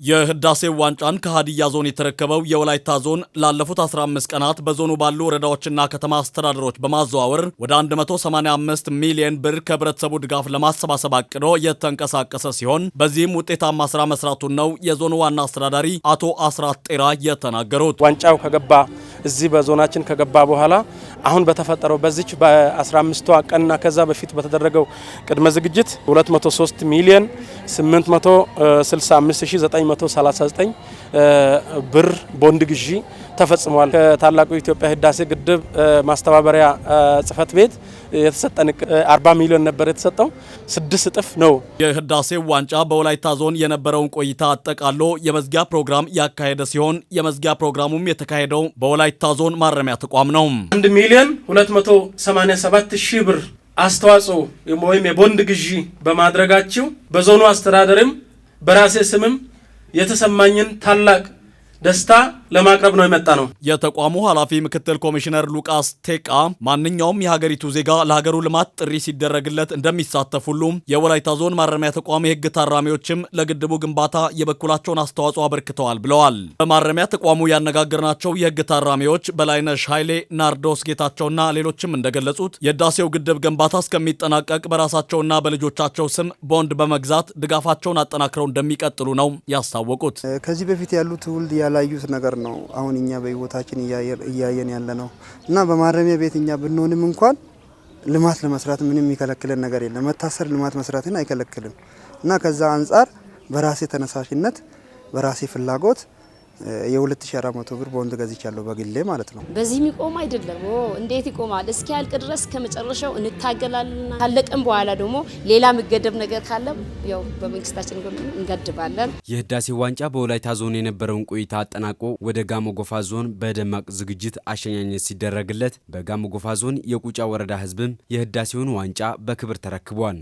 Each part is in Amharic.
የህዳሴው ዋንጫን ከሃዲያ ዞን የተረከበው የወላይታ ዞን ላለፉት 15 ቀናት በዞኑ ባሉ ወረዳዎችና ከተማ አስተዳደሮች በማዘዋወር ወደ 185 ሚሊዮን ብር ከህብረተሰቡ ድጋፍ ለማሰባሰብ አቅዶ የተንቀሳቀሰ ሲሆን በዚህም ውጤታማ ስራ መስራቱን ነው የዞኑ ዋና አስተዳዳሪ አቶ አስራት ጤራ የተናገሩት። ዋንጫው ከገባ እዚህ በዞናችን ከገባ በኋላ አሁን በተፈጠረው በዚች በ15ቷ ቀንና ከዛ በፊት በተደረገው ቅድመ ዝግጅት 203 ሚሊዮን 865939 ብር ቦንድ ግዢ ተፈጽሟል። ከታላቁ የኢትዮጵያ ህዳሴ ግድብ ማስተባበሪያ ጽፈት ቤት የተሰጠን 40 ሚሊዮን ነበር የተሰጠው 6 እጥፍ ነው። የህዳሴው ዋንጫ በወላይታ ዞን የነበረውን ቆይታ አጠቃሎ የመዝጊያ ፕሮግራም ያካሄደ ሲሆን የመዝጊያ ፕሮግራሙም የተካሄደው በወላይታ ዞን ማረሚያ ተቋም ነው። 1 ሚሊዮን 287 ሺህ ብር አስተዋጽኦ ወይም የቦንድ ግዢ በማድረጋቸው በዞኑ አስተዳደርም በራሴ ስምም የተሰማኝን ታላቅ ደስታ ለማቅረብ ነው የመጣ ነው። የተቋሙ ኃላፊ ምክትል ኮሚሽነር ሉቃስ ቴቃ ማንኛውም የሀገሪቱ ዜጋ ለሀገሩ ልማት ጥሪ ሲደረግለት እንደሚሳተፍ ሁሉ የወላይታ ዞን ማረሚያ ተቋም የህግ ታራሚዎችም ለግድቡ ግንባታ የበኩላቸውን አስተዋጽኦ አበርክተዋል ብለዋል። በማረሚያ ተቋሙ ያነጋገርናቸው የህግ ታራሚዎች በላይነሽ ኃይሌ፣ ናርዶስ ጌታቸውና ሌሎችም እንደገለጹት የህዳሴው ግድብ ግንባታ እስከሚጠናቀቅ በራሳቸውና በልጆቻቸው ስም ቦንድ በመግዛት ድጋፋቸውን አጠናክረው እንደሚቀጥሉ ነው ያስታወቁት። ከዚህ በፊት ያሉ ትውልድ ያላዩት ነገር ነው አሁን እኛ በህይወታችን እያየን ያለ ነው እና በማረሚያ ቤት እኛ ብንሆንም እንኳን ልማት ለመስራት ምንም የሚከለክለን ነገር የለም። መታሰር ልማት መስራትን አይከለክልም እና ከዛ አንጻር በራሴ ተነሳሽነት በራሴ ፍላጎት የ2400 ብር ቦንድ ገዝቻለሁ በግሌ ማለት ነው። በዚህ የሚቆም አይደለም። እንዴት ይቆማል? እስኪያልቅ ድረስ ከመጨረሻው እንታገላለን። ካለቀም በኋላ ደግሞ ሌላ መገደብ ነገር ካለ ያው በመንግስታችን እንገድባለን። የህዳሴው ዋንጫ በወላይታ ዞን የነበረውን ቆይታ አጠናቆ ወደ ጋሞ ጎፋ ዞን በደማቅ ዝግጅት አሸኛኘት ሲደረግለት በጋሞ ጎፋ ዞን የቁጫ ወረዳ ህዝብም የህዳሴውን ዋንጫ በክብር ተረክቧል።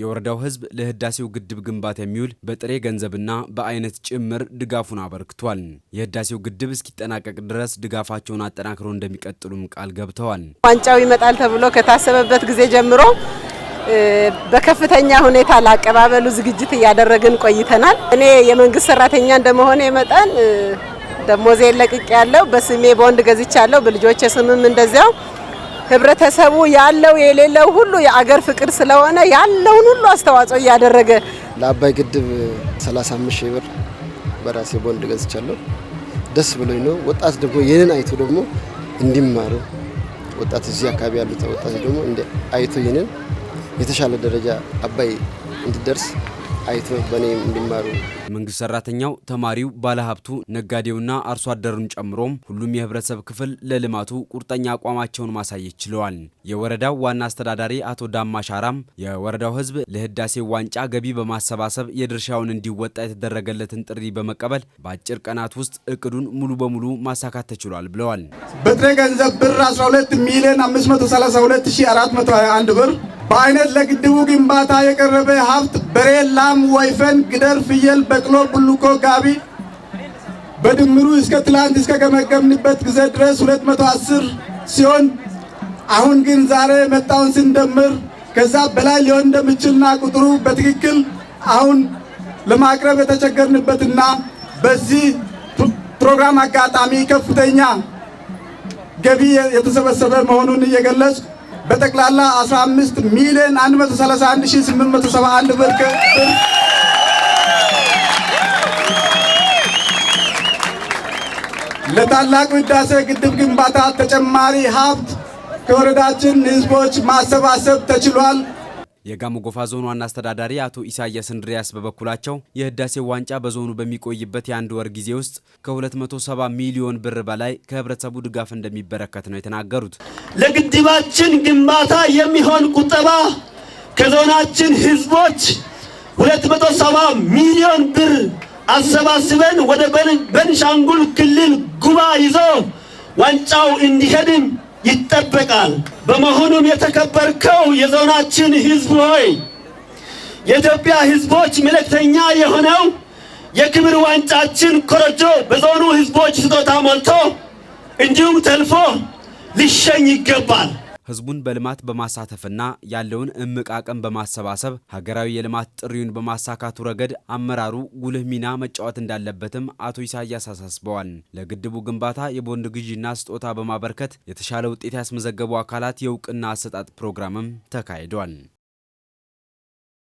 የወረዳው ህዝብ ለህዳሴው ግድብ ግንባታ የሚውል በጥሬ ገንዘብና በአይነት ጭምር ድጋፉን አበርክቷል። የህዳሴው ግድብ እስኪጠናቀቅ ድረስ ድጋፋቸውን አጠናክረው እንደሚቀጥሉም ቃል ገብተዋል። ዋንጫው ይመጣል ተብሎ ከታሰበበት ጊዜ ጀምሮ በከፍተኛ ሁኔታ ለአቀባበሉ ዝግጅት እያደረግን ቆይተናል። እኔ የመንግስት ሰራተኛ እንደመሆነ መጠን ደሞዜን ለቅቄ ያለው በስሜ ቦንድ ገዝቻለሁ። በልጆቼ ስምም እንደዚያው ህብረተሰቡ ያለው የሌለው ሁሉ የአገር ፍቅር ስለሆነ ያለውን ሁሉ አስተዋጽኦ እያደረገ ለአባይ ግድብ 35 ሺህ ብር በራሴ ቦንድ ገዝቻለሁ። ደስ ብሎኝ ነው። ወጣት ደግሞ ይህንን አይቶ ደግሞ እንዲማሩ ወጣት እዚህ አካባቢ ያሉት ወጣት ደግሞ አይቶ ይህንን የተሻለ ደረጃ አባይ እንዲደርስ አይቶ በኔ እንዲማሩ መንግስት ሰራተኛው፣ ተማሪው፣ ባለሀብቱ፣ ነጋዴውና አርሶ አደሩን ጨምሮም ሁሉም የህብረተሰብ ክፍል ለልማቱ ቁርጠኛ አቋማቸውን ማሳየት ችለዋል። የወረዳው ዋና አስተዳዳሪ አቶ ዳማ ሻራም የወረዳው ህዝብ ለህዳሴው ዋንጫ ገቢ በማሰባሰብ የድርሻውን እንዲወጣ የተደረገለትን ጥሪ በመቀበል በአጭር ቀናት ውስጥ እቅዱን ሙሉ በሙሉ ማሳካት ተችሏል ብለዋል። በጥሬ ገንዘብ ብር 12 ሚሊዮን 532421 ብር በአይነት ለግድቡ ግንባታ የቀረበ ሀብት በሬ፣ ላም፣ ወይፈን፣ ግደር፣ ፍየል፣ በቅሎ፣ ቡልኮ፣ ጋቢ በድምሩ እስከ ትላንት እስከ ገመገምንበት ጊዜ ድረስ 210 ሲሆን አሁን ግን ዛሬ መጣውን ስንደምር ከዛ በላይ ሊሆን እንደሚችልና ቁጥሩ በትክክል አሁን ለማቅረብ የተቸገርንበትና በዚህ ፕሮግራም አጋጣሚ ከፍተኛ ገቢ የተሰበሰበ መሆኑን እየገለጽ በጠቅላላ 15 ሚሊዮን 131871 ብር ለታላቁ ህዳሴ ግድብ ግንባታ ተጨማሪ ሀብት ከወረዳችን ህዝቦች ማሰባሰብ ተችሏል። የጋሞ ጎፋ ዞን ዋና አስተዳዳሪ አቶ ኢሳያስ እንድሪያስ በበኩላቸው የህዳሴው ዋንጫ በዞኑ በሚቆይበት የአንድ ወር ጊዜ ውስጥ ከ270 ሚሊዮን ብር በላይ ከህብረተሰቡ ድጋፍ እንደሚበረከት ነው የተናገሩት። ለግድባችን ግንባታ የሚሆን ቁጠባ ከዞናችን ህዝቦች 270 ሚሊዮን ብር አሰባስበን ወደ ቤንሻንጉል ክልል ጉባ ይዞ ዋንጫው እንዲሄድም ይጠበቃል። በመሆኑም የተከበርከው የዞናችን ህዝብ ሆይ የኢትዮጵያ ህዝቦች መልእክተኛ የሆነው የክብር ዋንጫችን ኮረጆ በዞኑ ህዝቦች ስጦታ ሞልቶ እንዲሁም ተልፎ ሊሸኝ ይገባል። ህዝቡን በልማት በማሳተፍና ያለውን እምቅ አቅም በማሰባሰብ ሀገራዊ የልማት ጥሪውን በማሳካቱ ረገድ አመራሩ ጉልህ ሚና መጫወት እንዳለበትም አቶ ኢሳያስ አሳስበዋል። ለግድቡ ግንባታ የቦንድ ግዢና ስጦታ በማበርከት የተሻለ ውጤት ያስመዘገቡ አካላት የእውቅና አሰጣጥ ፕሮግራምም ተካሂዷል።